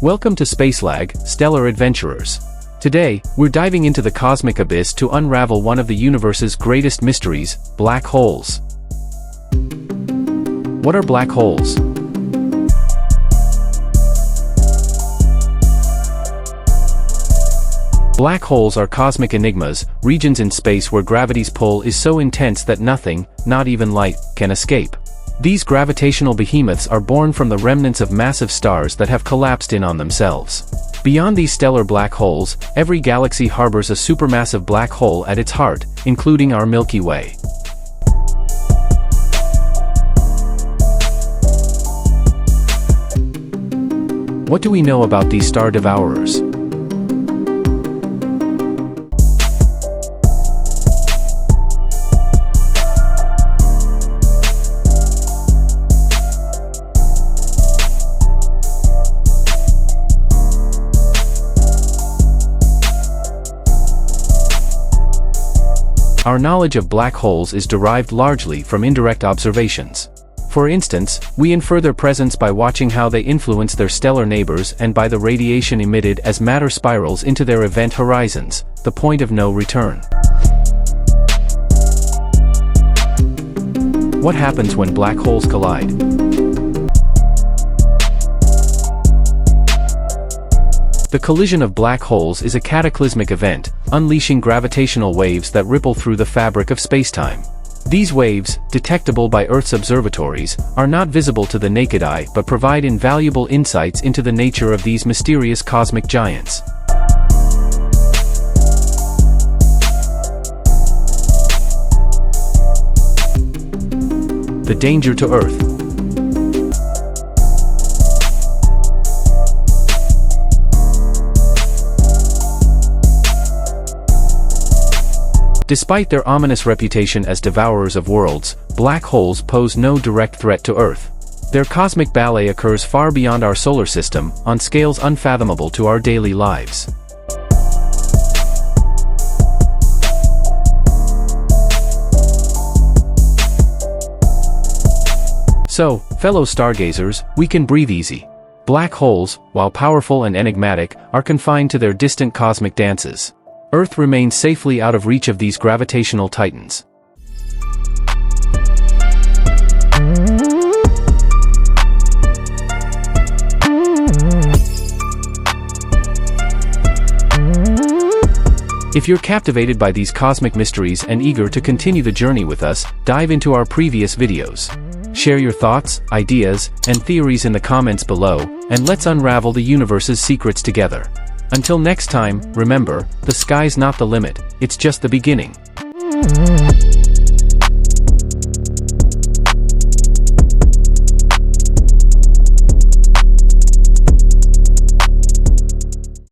Welcome to Spacelag, Stellar Adventurers. Today, we're diving into the cosmic abyss to unravel one of the universe's greatest mysteries, black holes. What are black holes? Black holes are cosmic enigmas, regions in space where gravity's pull is so intense that nothing, not even light, can escape. These gravitational behemoths are born from the remnants of massive stars that have collapsed in on themselves. Beyond these stellar black holes, every galaxy harbors a supermassive black hole at its heart, including our Milky Way. What do we know about these star devourers? Our knowledge of black holes is derived largely from indirect observations. For instance, we infer their presence by watching how they influence their stellar neighbors and by the radiation emitted as matter spirals into their event horizons, the point of no return. What happens when black holes collide? The collision of black holes is a cataclysmic event, unleashing gravitational waves that ripple through the fabric of spacetime. These waves, detectable by Earth's observatories, are not visible to the naked eye but provide invaluable insights into the nature of these mysterious cosmic giants. The danger to Earth. Despite their ominous reputation as devourers of worlds, black holes pose no direct threat to Earth. Their cosmic ballet occurs far beyond our solar system, on scales unfathomable to our daily lives. So, fellow stargazers, we can breathe easy. Black holes, while powerful and enigmatic, are confined to their distant cosmic dances. Earth remains safely out of reach of these gravitational titans. If you're captivated by these cosmic mysteries and eager to continue the journey with us, dive into our previous videos. Share your thoughts, ideas, and theories in the comments below, and let's unravel the universe's secrets together. Until next time, remember, the sky's not the limit, it's just the beginning.